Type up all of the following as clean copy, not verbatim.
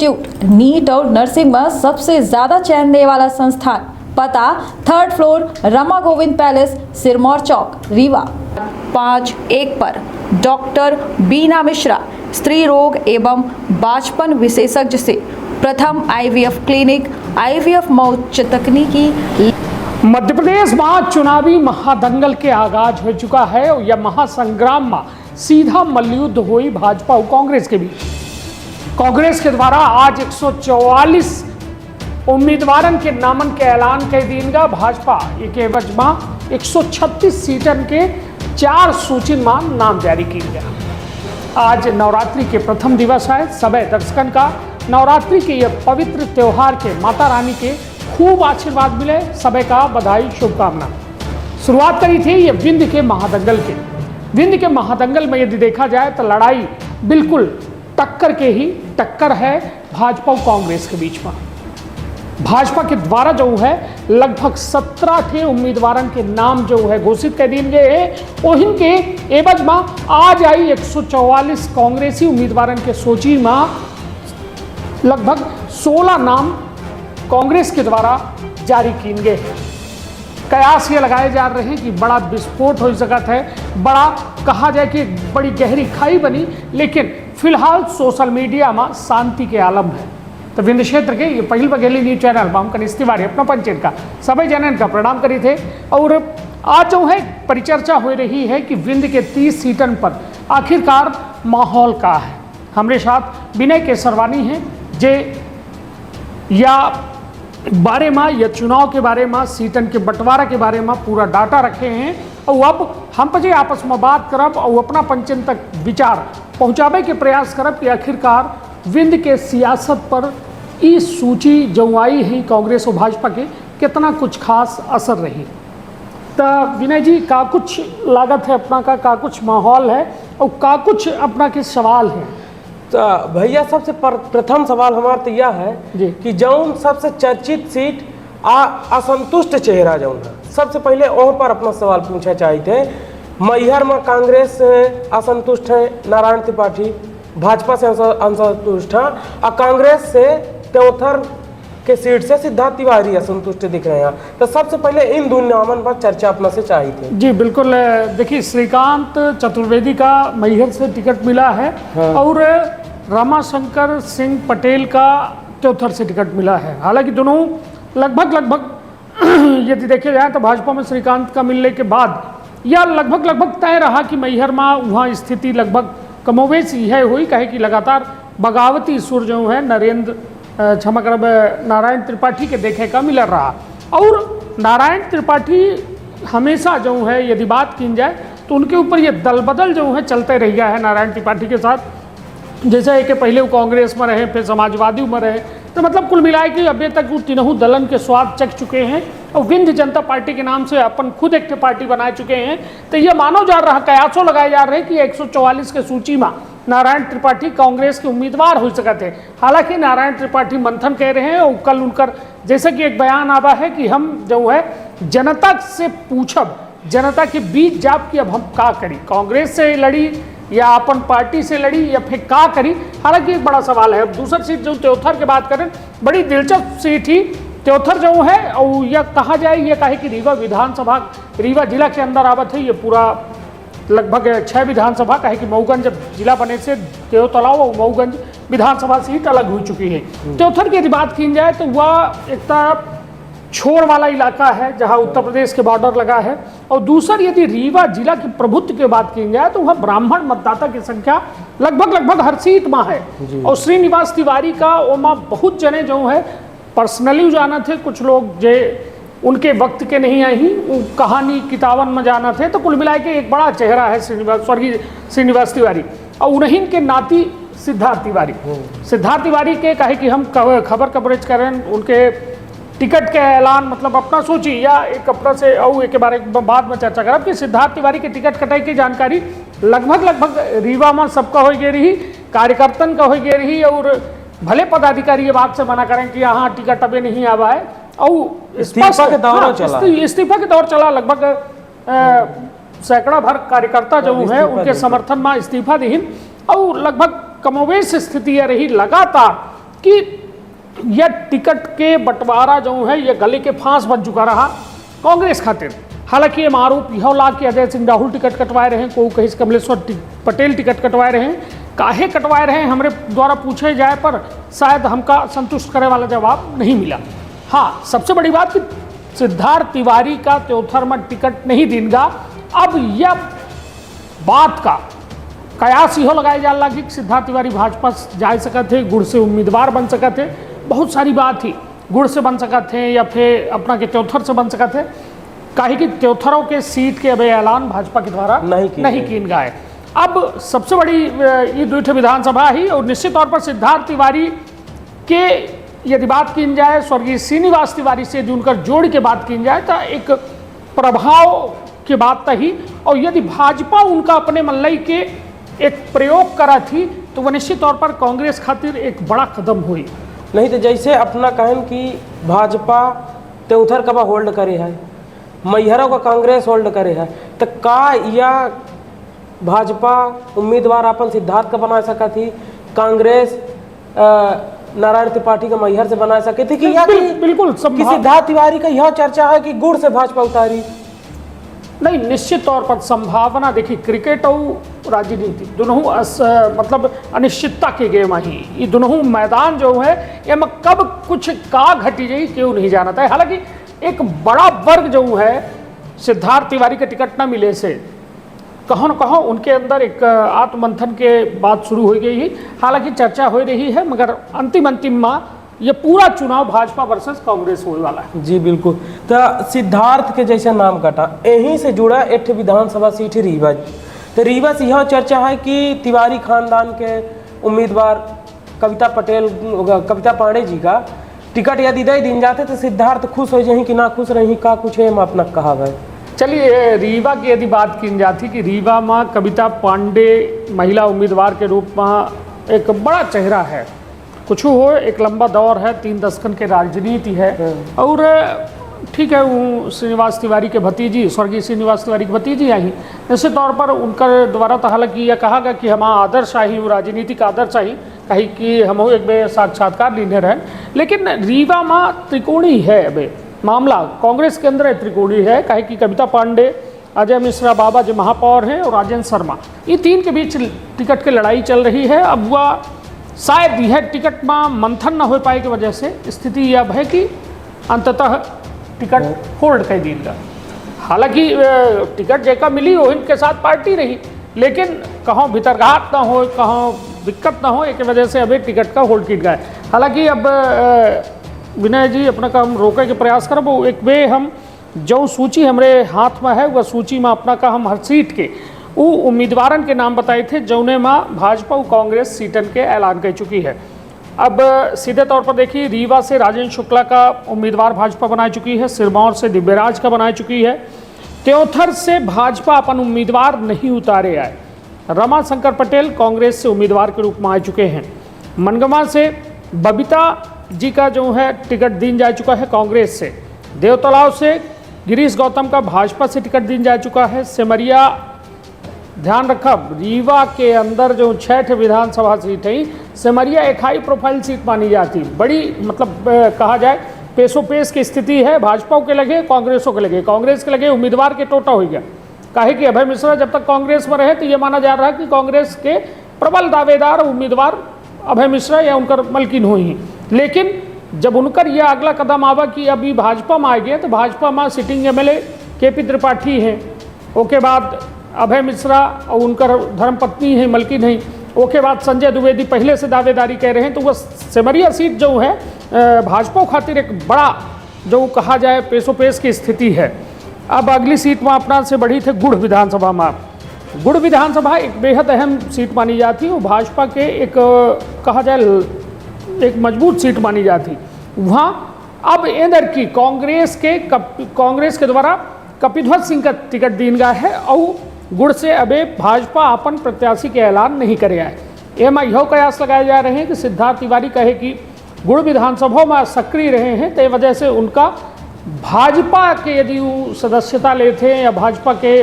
Institute, NEET और nursing में सबसे ज्यादा चयन देने वाला संस्थान। पता 3rd floor, Rama Govind palace, Sirmour Chowk, Rewa. 5-1 पर डॉक्टर बीना मिश्रा, स्त्री रोग एवं बांझपन विशेषज्ञ से प्रथम IVF क्लिनिक, IVF मौच तकनीकी। मध्य प्रदेश में चुनावी महादंगल के आगाज हो चुका है और यह महासंग्राम में सीधा मल्लयुद्ध हुई भाजपा और कांग्रेस के बीच। कांग्रेस के द्वारा आज 144 उम्मीदवारों के नामन के ऐलान कर दिया। भाजपा एक एवज में 136 सीटन के 4 सूची में नाम जारी किया गया। आज नवरात्रि के प्रथम दिवस है। सभी दर्शकों का नवरात्रि के यह पवित्र त्योहार के माता रानी के खूब आशीर्वाद मिले। सभी का बधाई, शुभकामना। शुरुआत करी थी ये विंध्य के महादंगल के। विंध्य के महादंगल में यदि देखा जाए तो लड़ाई बिल्कुल टक्कर है भाजपा और कांग्रेस के बीच में। भाजपा के द्वारा जो है लगभग 17 थे उम्मीदवारों के नाम जो है घोषित कर दिए गए हैं। ओहिन के एवज में आज आई 144 कांग्रेसी उम्मीदवारों के सूची में लगभग 16 नाम कांग्रेस के द्वारा जारी किए गए हैं। कयास ये लगाए जा रहे हैं कि बड़ा विस्फोट हो सकता है, बड़ा कहा जाए कि बड़ी गहरी खाई बनी, लेकिन फिलहाल सोशल मीडिया में शांति के आलम है। तो विंध्य क्षेत्र के ये पहल बघेली न्यूज चैनल में हम कनिष्ठ तिवारी अपना पंचायत का सभी जन का प्रणाम करी थे। और आज जो है परिचर्चा हो रही है कि विंध्य के 30 सीटन पर आखिरकार माहौल का है। हमारे साथ विनय केसरवानी हैं जे या बारे में या चुनाव के बारे में, सीटन के बंटवारा के बारे में पूरा डाटा रखे हैं। और अब हम पे आपस में बात करब और अपना पंचन तक विचार पहुँचावे के प्रयास करब कि आखिरकार विंध्य के सियासत पर इस सूची जो आई है कांग्रेस और भाजपा के कितना कुछ खास असर रही। तो विनय जी का कुछ लागत है अपना का कुछ माहौल है और का कुछ अपना के सवाल है। तो भैया सबसे प्रथम सवाल हमारा तो यह है कि जौन सबसे चर्चित सीट असंतुष्ट चेहरा जौन है, सबसे पहले वहाँ पर अपना सवाल पूछना चाहते थे। मैहर में कांग्रेस असंतुष्ट है, नारायण त्रिपाठी भाजपा से असंतुष्ट है, और कांग्रेस से त्योथर के सीट से सिद्धार्थ तिवारी असंतुष्ट दिख रहे हैं। तो सबसे पहले इन दो नामन पर चर्चा अपना से चाहिए थी। जी बिल्कुल। देखिए श्रीकांत चतुर्वेदी का मैहर से टिकट मिला है। हाँ। और रमाशंकर सिंह पटेल का त्योथर से टिकट मिला है। हालांकि दोनों लगभग यदि देखे जाए तो भाजपा में श्रीकांत का मिलने के बाद यह लगभग तय रहा कि मैहर में वहाँ स्थिति लगभग कमोवेश यह हुई, कहे कि लगातार बगावती सुर जो है नारायण त्रिपाठी के देखे का मिल रहा। और नारायण त्रिपाठी हमेशा जो है यदि बात की जाए तो उनके ऊपर ये दल बदल जो है चलते रह गया है नारायण त्रिपाठी के साथ। जैसे एक पहले वो कांग्रेस में रहे, फिर समाजवादी में रहे, तो मतलब कुल मिलाए कि अभी तक वो तीनों दलन के स्वाद चख चुके हैं और विंध्य जनता पार्टी के नाम से अपन खुद एक पार्टी बना चुके हैं। तो ये मानो जा रहा, कयासों लगाए जा रहे हैं कि 144 के सूची में नारायण त्रिपाठी कांग्रेस के उम्मीदवार हो सकते हैं। हालांकि नारायण त्रिपाठी मंथन कह रहे हैं और कल उनकर जैसे कि एक बयान आवा है कि हम जो है जनता से पूछब, जनता के बीच जाप कि अब हम का करी, कांग्रेस से लड़ी या अपन पार्टी से लड़ी या फिर का करी। हालांकि एक बड़ा सवाल है। अब दूसरी सीट जो त्योथर की बात करें, बड़ी दिलचस्प सीट ही त्योथर जो है। और यह कहा जाए, यह कहे कि रीवा विधानसभा रीवा जिला के अंदर आवत है। ये पूरा लगभग 6 विधानसभा, कहे कि मऊगंज जिला बने से देवतलाव और मऊगंज विधानसभा सीट अलग हो चुकी है। त्योथर की यदि बात की जाए तो वह एक तरफ छोर वाला इलाका है जहां उत्तर प्रदेश के बॉर्डर लगा है। और दूसर यदि रीवा जिला की प्रभुत्व की बात की जाए तो वह ब्राह्मण मतदाता की संख्या लगभग हर सीट में है। और श्रीनिवास तिवारी का ओमा बहुत जने जो है पर्सनली जाना थे, कुछ लोग जे उनके वक्त के नहीं आई कहानी किताबन में जाना थे। तो कुल मिला के एक बड़ा चेहरा है स्वर्गीय श्रीनिवास तिवारी। और उन्हीं के नाती सिद्धार्थ तिवारी के कहे कि हम खबर कवरेज करें उनके टिकट के ऐलान, मतलब अपना सोची या एक अपना से और एक बारे बाद में चर्चा करब कि सिद्धार्थ तिवारी के टिकट कटाई की जानकारी लगभग रीवा में सबका हो गई रही, कार्यकर्तन का हो गई रही। और भले पदाधिकारी ये बात से मना करें कि यहाँ टिकट अभी नहीं आवा है। और इस्तीफा के दौर चला लगभग सैकड़ा भर कार्यकर्ता जो है उनके समर्थन में इस्तीफा दी और लगभग कमोवेश स्थिति रही। लगातार कि यह टिकट के बंटवारा जो है यह गले के फांस बन चुका रहा कांग्रेस खातिर। हालांकि ये आरोप यह ला कि अजय सिंह राहुल टिकट कटवाए रहे, कोई कहीं कमलेश्वर पटेल टिकट कटवाए रहे, काहे कटवाए रहे हमारे द्वारा पूछे जाए पर शायद हमका संतुष्ट करने वाला जवाब नहीं मिला। हाँ, सबसे बड़ी बात कि सिद्धार्थ तिवारी का त्योथर में टिकट नहीं देगा। अब यह बात का कयास इहो लगाए जा रहा कि सिद्धार्थ तिवारी भाजपा जा सकते थे, गुड़ से उम्मीदवार बन सकते थे, बहुत सारी बात थी, गुड़ से बन सकते थे या फिर अपना के त्योथर से बन सकते थे। काहे कि त्योथरों के सीट के अब ऐलान भाजपा के द्वारा नहीं किन गए। अब सबसे बड़ी ये दुईठे विधानसभा ही, और निश्चित तौर पर सिद्धार्थ तिवारी के यदि बात की जाए स्वर्गीय श्रीनिवास तिवारी से यदि उनकर जोड़ के बात की जाए तो एक प्रभाव की बात ही, और यदि भाजपा उनका अपने मल्लई के एक प्रयोग करा थी तो वह निश्चित तौर पर कांग्रेस खातिर एक बड़ा कदम हुई। नहीं तो जैसे अपना कहन कि भाजपा त्योथर का होल्ड करे है, मैहरों का कांग्रेस होल्ड करे है, तो का या भाजपा उम्मीदवार अपन सिद्धार्थ का बना सका थी, कांग्रेस नारायण त्रिपाठी का मैहर से बना सके थी कि या बिल्कुल कि सिद्धार्थ तिवारी का यह चर्चा है कि गुड़ से भाजपा उतारी? नहीं, निश्चित तौर पर संभावना देखिए, क्रिकेट और राजनीति दोनों मतलब अनिश्चितता के गेम ही, ये दोनों मैदान जो है ये में कब कुछ का घटी जाए क्यों नहीं जाना था। हालांकि एक बड़ा वर्ग जो है सिद्धार्थ तिवारी के टिकट न मिले से कहो न कहो उनके अंदर एक आत्ममंथन के बात शुरू हो गई है। हालांकि चर्चा हो रही है मगर अंतिम माह ये पूरा चुनाव भाजपा वर्सेस कांग्रेस होने वाला है। जी बिल्कुल। तो सिद्धार्थ के जैसे नाम कटा, यहीं से जुड़ा एक विधानसभा सीट रीवा। तो रीवा से यह चर्चा है कि तिवारी खानदान के उम्मीदवार कविता पांडे जी का टिकट यदि दे दिन जाते तो सिद्धार्थ खुश हो जाए कि ना खुश रही का कुछ है अपना कहा है। चलिए, रीवा की यदि बात की जाती कि रीवा में कविता पांडे महिला उम्मीदवार के रूप में एक बड़ा चेहरा है, कुछ हो एक लंबा दौर है, 3 दशक के राजनीति है, और ठीक है वो श्रीनिवास तिवारी के भतीजी, स्वर्गीय श्रीनिवास तिवारी की भतीजी आई, निश्चित तौर पर उनका द्वारा तो हालांकि यह कहा गया कि हम आदर्श आई, वो राजनीतिक आदर्श आई, कहीं कि हम एक बे साक्षात्कार लेने रहे। लेकिन रीवा में त्रिकोणी है, अब मामला कांग्रेस के अंदर त्रिकोणी है, कहे कि कविता पांडे, अजय मिश्रा बाबा जो महापौर हैं और राजेंद्र शर्मा, ये 3 के बीच टिकट की लड़ाई चल रही है। अब वह शायद यह टिकट में मंथन न हो पाए की वजह से स्थिति यह है कि अंततः टिकट होल्ड कर देगा। हालांकि टिकट जैका मिली हो इनके साथ पार्टी रही, लेकिन कहाँ भितरघात ना हो, कहाँ दिक्कत ना हो, एक वजह से अभी टिकट का होल्ड किट गए। हालांकि अब विनय जी अपना काम रोके के प्रयास करब, एक वे हम जो सूची हमारे हाथ में है वह सूची में अपना का हम हर सीट के वो उम्मीदवारन के नाम बताए थे जौने में भाजपा और कांग्रेस सीटन के ऐलान कर चुकी है। अब सीधे तौर पर देखिए, रीवा से राजेंद्र शुक्ला का उम्मीदवार भाजपा बना चुकी है, सिरमौर से दिव्यराज का बना चुकी है, त्योथर से भाजपा अपन उम्मीदवार नहीं उतारे आए, रमा शंकर पटेल कांग्रेस से उम्मीदवार के रूप में आ चुके हैं, मनगमा से बबीता जी का जो है टिकट दिन जा चुका है कांग्रेस से, देवतलाव से गिरीश गौतम का भाजपा से टिकट दिन जा चुका है, सिमरिया ध्यान रखा रीवा के अंदर जो 6 विधानसभा सीट है, सिमरिया एक हाई प्रोफाइल सीट मानी जाती, बड़ी मतलब कहा जाए पेशो पेश की स्थिति है, भाजपा के लगे कांग्रेसों के लगे, कांग्रेस के लगे उम्मीदवार के टोटा हो गया। काहे कि अभय मिश्रा जब तक कांग्रेस में रहे तो ये माना जा रहा है कि कांग्रेस के प्रबल दावेदार उम्मीदवार अभय मिश्रा या उनकर मलकिन हुई, लेकिन जब उनकर यह अगला कदम आवा कि अभी भाजपा में आ गए तो भाजपा में सिटिंग एमएलए केपी त्रिपाठी हैं, उसके बाद अभय मिश्रा और उनकर धर्मपत्नी है मलकिन है, उसके बाद संजय द्विवेदी पहले से दावेदारी कह रहे हैं, तो वह सिमरिया सीट जो है भाजपा खातिर एक बड़ा जो कहा जाए पेशो पेश की स्थिति है। अब अगली सीट में अपना से बढ़ी थे गुड़ विधानसभा में। गुड़ विधानसभा एक बेहद अहम सीट मानी जाती है, वो भाजपा के एक कहा जाए एक मजबूत सीट मानी जाती। वहाँ अब इधर की कांग्रेस के द्वारा कपिध्वज सिंह का टिकट दिन गया है और गुड़ से अबे भाजपा अपन प्रत्याशी के ऐलान नहीं करे आए। एम यह कयास लगाए जा रहे हैं कि सिद्धार्थ तिवारी कहे कि गुड़ विधानसभा में सक्रिय रहे हैं तो वजह से उनका भाजपा के यदि वो सदस्यता लेते या भाजपा के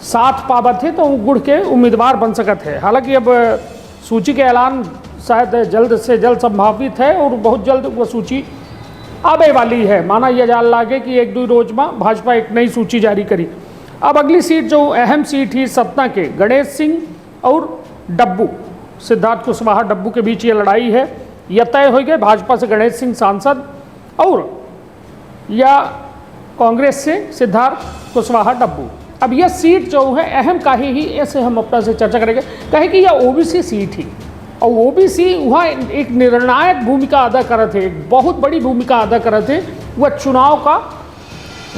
साथ पावत थे तो वो गुड़ के उम्मीदवार बन सकते हैं। हालांकि अब सूची के ऐलान शायद जल्द से जल्द संभावित है और बहुत जल्द वो सूची आने वाली है। माना यह जान लागे कि 1-2 रोज में भाजपा एक नई सूची जारी करी। अब अगली सीट जो अहम सीट ही सतना के गणेश सिंह और डब्बू, सिद्धार्थ कुशवाहा डब्बू के बीच ये लड़ाई है। यह तय हो गए भाजपा से गणेश सिंह सांसद और या कांग्रेस से सिद्धार्थ कुशवाहा डब्बू। अब यह सीट जो है अहम काहे ही, ऐसे हम अपना से चर्चा करेंगे। कहे कि यह ओबीसी सीट ही और ओबीसी वहाँ एक निर्णायक भूमिका अदा कर रहे थे, एक बहुत बड़ी भूमिका अदा कर रहे थे। वह चुनाव का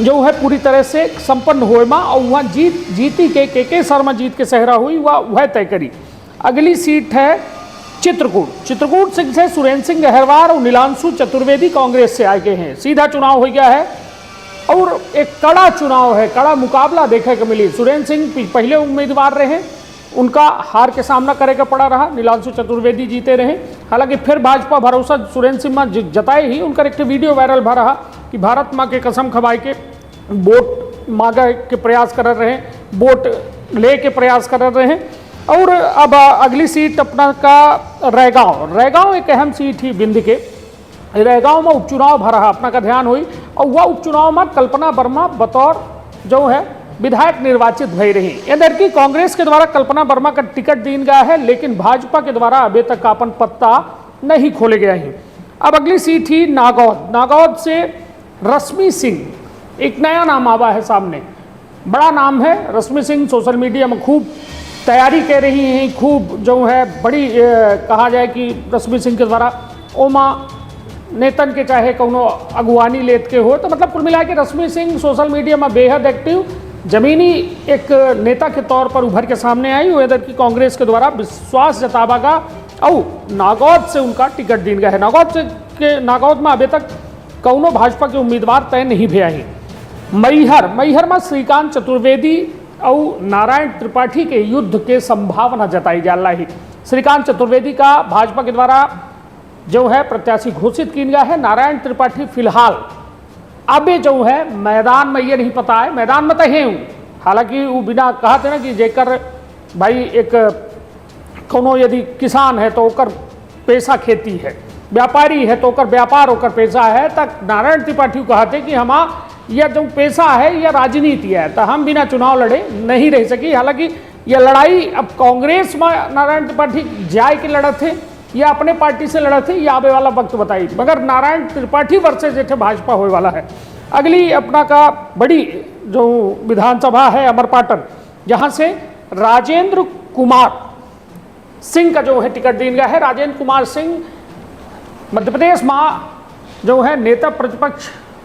जो है पूरी तरह से संपन्न हुए माँ और वहाँ जीती के शर्मा जीत के सहरा हुई वह तय करी। अगली सीट है चित्रकूट से सुरेंद्र सिंह गहरवार और नीलांशु चतुर्वेदी कांग्रेस से आए गए हैं। सीधा चुनाव हो गया है और एक कड़ा चुनाव है, कड़ा मुकाबला देखने को मिली। सुरेंद्र सिंह पहले उम्मीदवार रहे, उनका हार के सामना करेगा पड़ा रहा। नीलांशु चतुर्वेदी जीते रहे। हालांकि फिर भाजपा भरोसा सुरेंद्र सिंह में जताए ही। उनका एक वीडियो वायरल भा रहा कि भारत माँ के कसम खवाए के वोट मांगे के प्रयास कर रहे हैं, वोट ले के प्रयास कर रहे हैं। और अब अगली सीट अपना का रैगांव एक अहम सीट ही बिंद के। रैगांव में उपचुनाव भरा अपना का ध्यान हुई और वह उपचुनाव में कल्पना वर्मा बतौर जो है विधायक निर्वाचित भई रही। इधर की कांग्रेस के द्वारा कल्पना वर्मा का टिकट दिया गया है, लेकिन भाजपा के द्वारा अभी तक अपन पत्ता नहीं खोले गया है। अब अगली सीट ही नागौद से रश्मि सिंह, एक नया नाम आवा है सामने, बड़ा नाम है रश्मि सिंह। सोशल मीडिया में खूब तैयारी कर रही हैं, खूब जो है बड़ी कहा जाए कि रश्मि सिंह के द्वारा ओमा नेतन के चाहे कोनो अगुवानी लेत के हो, तो मतलब कुल मिला के रश्मि सिंह सोशल मीडिया में बेहद एक्टिव जमीनी एक नेता के तौर पर उभर के सामने आई। वो इधर की कांग्रेस के द्वारा विश्वास जतावा का और नागौद से उनका टिकट दिया गया है। नागौद में अभी तक कौनो भाजपा के उम्मीदवार तय नहीं भया है। मैहर में श्रीकांत चतुर्वेदी और नारायण त्रिपाठी के युद्ध के संभावना जताई जा रही। श्रीकांत चतुर्वेदी का भाजपा के द्वारा जो है प्रत्याशी घोषित किया गया है। नारायण त्रिपाठी फिलहाल अबे जो है मैदान में ये नहीं पता है, मैदान में तो है हूँ। हालांकि वो बिना कहा थे ना कि जेकर भाई एक कोनो यदि किसान है तो ओकर पेशा खेती है, व्यापारी है तो ओकर व्यापार ओकर पेशा है, तक नारायण त्रिपाठी कहते कि हम यह जो पेशा है यह राजनीति है, तो हम बिना चुनाव लड़े नहीं रह सकी। हालांकि यह लड़ाई अब कांग्रेस में नारायण त्रिपाठी जाए के लड़े थे या अपने पार्टी से लड़े थे, यह आवे वाला वक्त बताई, मगर नारायण त्रिपाठी वर्सेस जेठे भाजपा होने वाला है। अगली अपना का बड़ी जो विधानसभा है अमरपाटन, जहाँ से राजेंद्र कुमार सिंह का जो है टिकट दिया गया है। राजेंद्र कुमार सिंह मध्य प्रदेश में जो है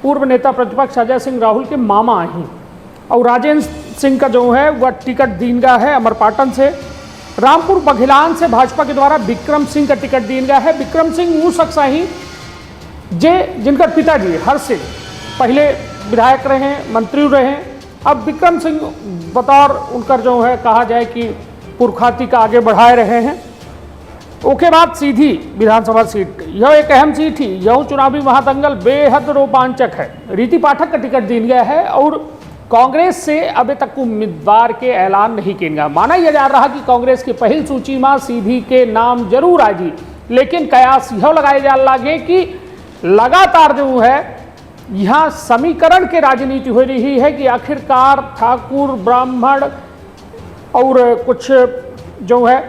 पूर्व नेता प्रतिपक्ष अजय सिंह राहुल के मामा हैं और राजेंद्र सिंह का जो है वह टिकट दिया गया है अमरपाटन से। रामपुर बघिलान से भाजपा के द्वारा विक्रम सिंह का टिकट दिया गया है। विक्रम सिंह वो शख्स ही जिनका पिताजी हर सिंह पहले विधायक रहे, मंत्री रहे। अब विक्रम सिंह बतौर उनका जो है कहा जाए कि पुरखाती का आगे बढ़ाए रहे हैं। उसके बाद सीधी विधानसभा सीट, यह एक अहम सीट ही, यह चुनावी महादंगल बेहद रोमांचक है। रीति पाठक का टिकट दिया गया है और कांग्रेस से अभी तक उम्मीदवार के ऐलान नहीं किया गया। माना यह जा रहा कि कांग्रेस की पहली सूची में सीधी के नाम जरूर आएगी, लेकिन कयास यह लगाए जा लगे कि लगातार जो है यहाँ समीकरण के राजनीति हो रही है कि आखिरकार ठाकुर ब्राह्मण और कुछ जो है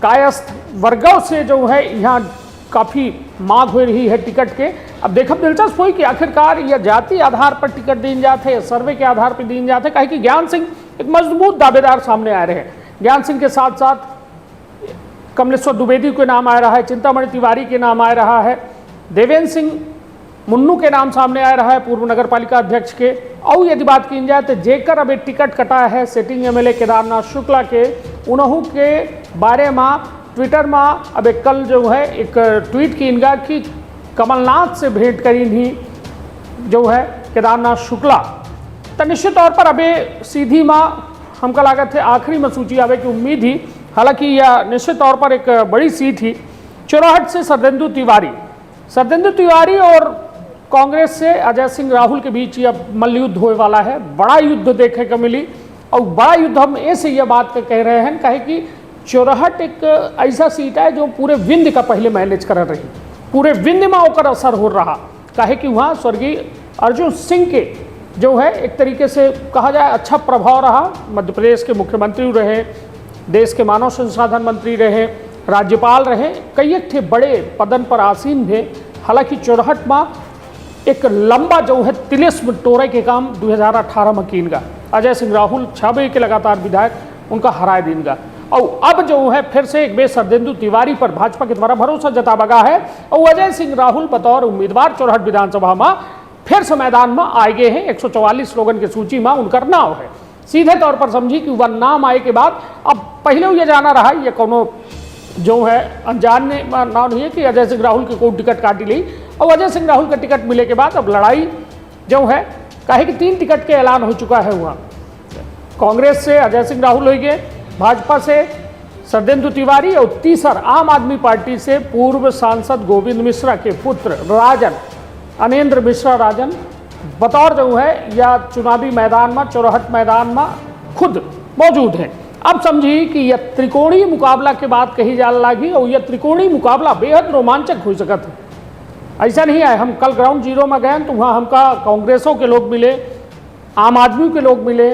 कायस्थ वर्गों से जो है यहाँ काफ़ी मांग हो रही है टिकट के। अब देखो दिलचस्प हुई कि आखिरकार यह जाति आधार पर टिकट दिए जाते हैं, सर्वे के आधार पर दिए जाते हैं। कहे कि ज्ञान सिंह एक मजबूत दावेदार सामने आ रहे हैं। ज्ञान सिंह के साथ साथ कमलेश्वर द्विवेदी के नाम आ रहा है, चिंतामणि तिवारी के नाम आ रहा है, देवेंद्र सिंह मुन्नू के नाम सामने आ रहा है पूर्व नगर पालिका अध्यक्ष के। और यदि बात की जाए तो जेकर अब टिकट कटा है सिटिंग एमएलए केदारनाथ शुक्ला के, उन्हों के बारे में ट्विटर में अब एक कल जो है एक ट्वीट की इनका कि कमलनाथ से भेंट करी ही जो है केदारनाथ शुक्ला। तो निश्चित तौर पर अभी सीधी में हमका लागत है आखिरी में सूची आवे की उम्मीद ही। हालांकि यह निश्चित तौर पर एक बड़ी सीट ही। चौराहट से सरदेंदु तिवारी और कांग्रेस से अजय सिंह राहुल के बीच यह मल्लयुद्ध होने वाला है। बड़ा युद्ध देखने को मिली और बड़ा युद्ध हम ऐसे यह बात कह रहे हैं कहे कि चोरहट एक ऐसा सीट है जो पूरे विंध्य का पहले मैनेज कर रही, पूरे विंध्य में होकर असर हो रहा, काहे कि वहाँ स्वर्गीय अर्जुन सिंह के जो है एक तरीके से कहा जाए अच्छा प्रभाव रहा। मध्य प्रदेश के मुख्यमंत्री रहे, देश के मानव संसाधन मंत्री रहे, राज्यपाल रहे, कई एक थे बड़े पदन पर आसीन थे। हालांकि चोरहट में एक लंबा जो है तिलिस्म टोरे के काम 2018 में कीन गा, अजय सिंह राहुल 6 के लगातार विधायक उनका हराए दिन गा, और अब जो है फिर से एक बेर सरदेंदु तिवारी पर भाजपा के द्वारा भरोसा जतावा गया है और अजय सिंह राहुल बतौर उम्मीदवार चोरहट विधानसभा में फिर से मैदान में आए गए हैं। 144 लोगों की सूची में उनका नाम है। सीधे तौर पर समझी कि वह नाम आए के बाद अब पहले ये जाना रहा, ये कोनो जो है अनजान ने नाम नहीं है कि अजय सिंह राहुल की कोई टिकट काटी ली, और अजय सिंह राहुल का टिकट मिले के बाद अब लड़ाई जो है कहे कि 3 टिकट के ऐलान हो चुका है। वहाँ कांग्रेस से अजय सिंह राहुल हो गए, भाजपा से सरदेंदु तिवारी और तीसर आम आदमी पार्टी से पूर्व सांसद गोविंद मिश्रा के पुत्र राजन, अनिंद्र मिश्रा राजन बतौर जो है या चुनावी मैदान में चोरहट मैदान में खुद मौजूद हैं। अब समझिए कि यह त्रिकोणीय मुकाबला के बाद कही जाने लगी और यह त्रिकोणीय मुकाबला बेहद रोमांचक हो सकता है। ऐसा नहीं है, हम कल ग्राउंड जीरो में गए तो वहाँ हमका कांग्रेसों के लोग मिले, आम आदमी के लोग मिले,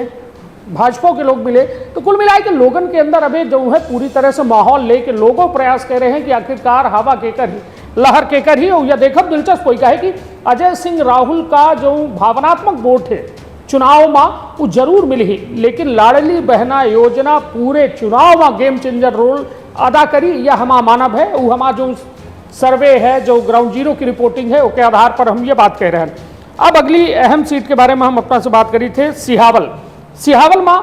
भाजपा के लोग मिले, तो कुल मिलाए के लोगों के अंदर अभी जो है पूरी तरह से माहौल लेके लोगों प्रयास कर रहे हैं कि आखिरकार हवा केकर ही लहर केकर ही। और यह देखब दिलचस्प हो है कि अजय सिंह राहुल का जो भावनात्मक वोट है चुनाव में वो जरूर मिली ही, लेकिन लाडली बहना योजना पूरे चुनाव में गेम चेंजर रोल अदा करी, यह हमारा मानव है। वो हमारा जो सर्वे है, जो ग्राउंड जीरो की रिपोर्टिंग है, उसके आधार पर हम ये बात कह रहे हैं। अब अगली अहम सीट के बारे में हम अपना से बात करी थे, सिहावल में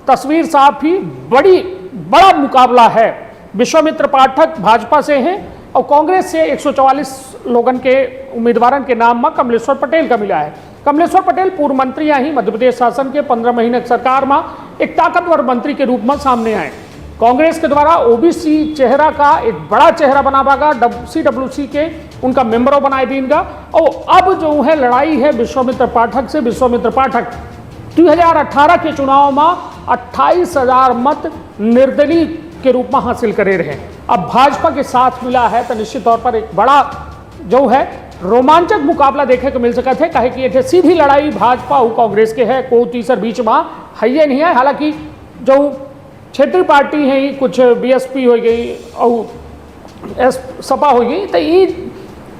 तस्वीर साफ ही बड़ा मुकाबला है। विश्वामित्र पाठक भाजपा से हैं और कांग्रेस से 144 लोगों के उम्मीदवारों के नाम में कमलेश्वर पटेल का मिला है। कमलेश्वर पटेल पूर्व मंत्री ही मध्य प्रदेश शासन के 15 महीने की सरकार में एक ताकतवर मंत्री के रूप में सामने आए। कांग्रेस के द्वारा ओबीसी चेहरा का एक बड़ा चेहरा बनावागा, CWC के उनका मेंबरों बनाए दीनगा। और अब जो है लड़ाई है विश्वामित्र पाठक से। विश्वामित्र पाठक 2018 के चुनाव में 28,000 मत निर्दलीय के रूप में हासिल करे रहे। अब भाजपा के साथ मिला है तो निश्चित तौर पर एक बड़ा जो है रोमांचक मुकाबला देखे को मिल सका थे, कहे कि ये सीधी लड़ाई भाजपा और कांग्रेस के है, कोई तीसर बीच में है ये नहीं है। हालांकि जो क्षेत्रीय पार्टी है, कुछ BSP हो गई और सपा हो गई, तो ये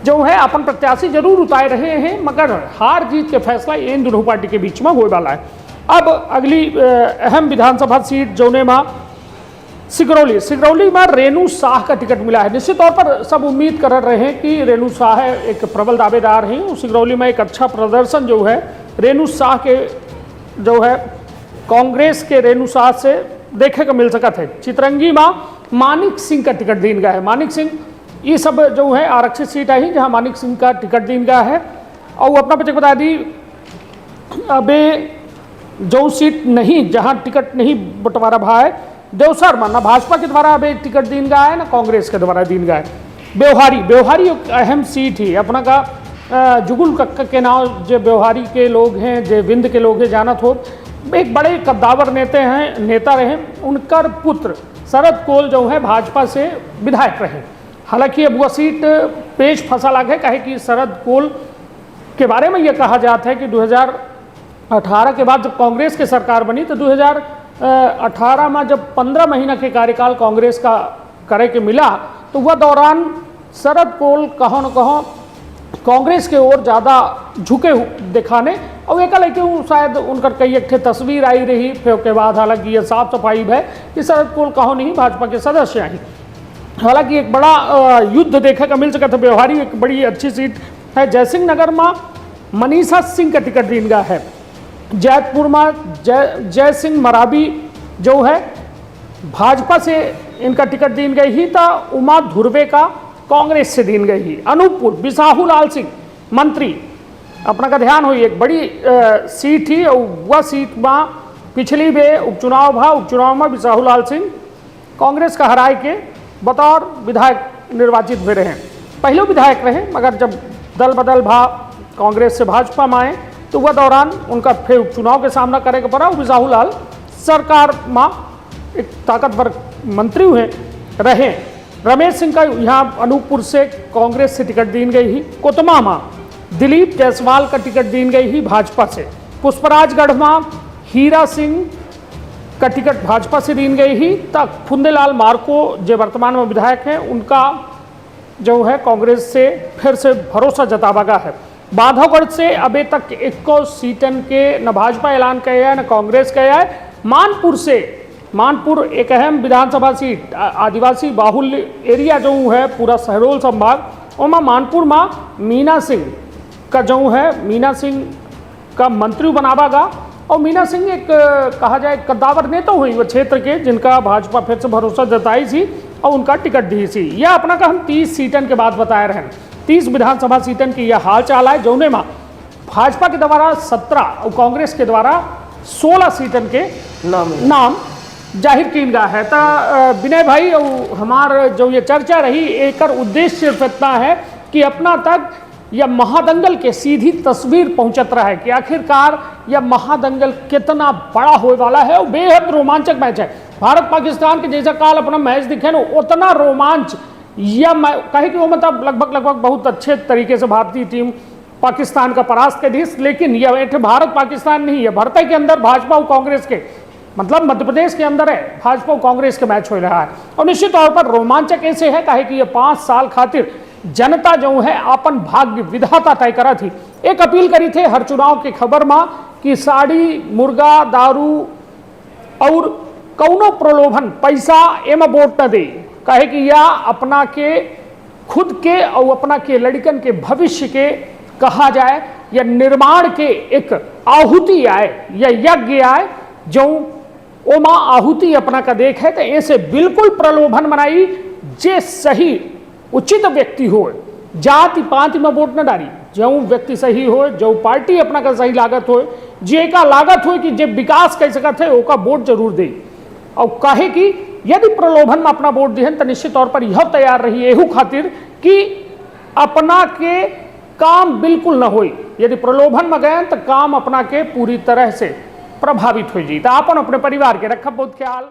जो है अपन प्रत्याशी जरूर उतार रहे हैं, मगर हार जीत के फैसला इन दोनों पार्टी के बीच में होने वाला है। अब अगली अहम विधानसभा सीट जोने में सिगरौली में रेणु शाह का टिकट मिला है। निश्चित तौर पर सब उम्मीद कर रहे हैं कि रेणु शाह एक प्रबल दावेदार हैं। सिगरौली में एक अच्छा प्रदर्शन जो है रेणु शाह के जो है कांग्रेस के रेणु शाह से देखे को मिल सका थे। चितरंगी में मानिक सिंह का टिकट दीन गया है। मानिक सिंह ये सब जो है आरक्षित सीट आई जहाँ मानिक सिंह का टिकट दीन गया है। और अपना बच्चे बता दी अबे जो सीट नहीं, जहाँ टिकट नहीं बंटवारा भा है देवसर में, ना भाजपा के द्वारा अभी टिकट दीन गया है, ना कांग्रेस के द्वारा दीन गया है। बेवहारी एक अहम सीट ही अपना का जुगुल कक्का के नाम जो बेवहारी के लोग हैं, जो विंध के लोग हैं जानत हो, एक बड़े कद्दावर नेता रहे। उनका पुत्र शरद कोल जो है भाजपा से विधायक रहे। हालांकि अब वह सीट पेश फंसा लगे, कहे कि शरद कोल के बारे में यह कहा जाता है कि 2018 के बाद जब कांग्रेस की सरकार बनी तो 2018 में जब 15 महीना के कार्यकाल कांग्रेस का करे के मिला, तो वह दौरान शरद कोल कहो न कहो कांग्रेस के ओर ज़्यादा झुके दिखाने, और एक लेके शायद उनका कई एक तस्वीर आई रही। फिर उसके बाद हालांकि ये साफ सफाई है कि शरद कोल कहो नहीं भाजपा के सदस्य हैं। हालांकि एक बड़ा युद्ध देखने का मिल सका था। व्यवहारी एक बड़ी अच्छी सीट है। जयसिंह नगर में मनीषा सिंह का टिकट दीन गया है। जैतपुर में जय सिंह मराबी जो है भाजपा से इनका टिकट दीन गई ही था। उमा धुर्वे का कांग्रेस से दीन गई ही। अनूपपुर बिसाहू लाल सिंह मंत्री अपना का ध्यान हुई, एक बड़ी सीट ही। और वह सीट में पिछली बे उपचुनाव में बिसाहू लाल सिंह कांग्रेस का हराए के बतौर विधायक निर्वाचित हुए रहे। पहले विधायक रहे, मगर जब दल बदल कांग्रेस से भाजपा में आए तो वह दौरान उनका फिर उपचुनाव के सामना करे के पड़ा। बिसाहू लाल सरकार में एक ताकतवर मंत्री हुए रहे। रमेश सिंह का यहाँ अनूपपुर से कांग्रेस से टिकट दी गई ही। कोतमा में दिलीप जायसवाल का टिकट दी गई ही भाजपा से। पुष्पराजगढ़ में हीरा सिंह का टिकट भाजपा से दी गई ही। तक फुंदेलाल मार्को जो वर्तमान में विधायक हैं, उनका जो है कांग्रेस से फिर से भरोसा जतावागा है। बांधवगढ़ से अभी तक 21 सीटन के न भाजपा ऐलान किया है न कांग्रेस किया है। मानपुर से, मानपुर एक अहम विधानसभा सीट, आदिवासी बाहुल्य एरिया जो है पूरा शहडोल संभाग, और मानपुर में मीना सिंह का जो है, मीना सिंह का मंत्री बनावागा। और मीना सिंह एक कहा जाए कद्दावर नेता हुई वो क्षेत्र के, जिनका भाजपा फिर से भरोसा जताई थी और उनका टिकट दी थी। यह अपना का हम 30 सीटन के बाद बताए रहे। 30 विधानसभा सीटन की यह हाल चाल है, जौने में भाजपा के द्वारा 17 और कांग्रेस के द्वारा 16 सीटन के नाम जाहिर किन गया है। तो विनय भाई और हमार जो ये चर्चा रही, एक उद्देश्य सिर्फ इतना है कि अपना तक यह महादंगल के सीधी तस्वीर पहुंचत रहा है कि आखिरकार यह महादंगल कितना बड़ा होने वाला है और बेहद रोमांचक मैच है। भारत पाकिस्तान के जैसा काल अपना मैच दिखे ना, उतना रोमांच या कहे कि वो मतलब लगभग बहुत अच्छे तरीके से भारतीय टीम पाकिस्तान का परास्त कर दी। लेकिन यह भारत पाकिस्तान नहीं है, भारत के अंदर भाजपा और कांग्रेस के, मतलब मध्य प्रदेश के अंदर है भाजपा और कांग्रेस के मैच हो रहा है। और निश्चित तौर पर रोमांचक ऐसे है कहे कि ये 5 साल खातिर जनता जो है अपन भाग्य विधाता तय करा थी। एक अपील करी थे हर चुनाव के खबर में कि साड़ी, मुर्गा, दारू और कौनो प्रलोभन पैसा एम वोट न दे, कहे कि यह अपना के खुद के और अपना के लड़कन के भविष्य के कहा जाए या निर्माण के एक आहुति आए या यज्ञ आए, जो ओमा आहुति अपना का देख है। तो ऐसे बिल्कुल प्रलोभन बनाई जे सही उचित व्यक्ति हो, जाति पाति में वोट न डाली, जो व्यक्ति सही हो, जो पार्टी अपना का सही लागत हो, जे का लागत हो कि जे विकास कर सकत है ओका वोट जरूर दे। और कहे कि यदि प्रलोभन में अपना वोट दिहन तो निश्चित तौर पर यह तैयार रही एहू खातिर कि अपना के काम बिल्कुल न हो। यदि प्रलोभन में गए तो काम अपना के पूरी तरह से प्रभावित हो जाए। तो अपन अपने परिवार के रखब बहुत ख्याल।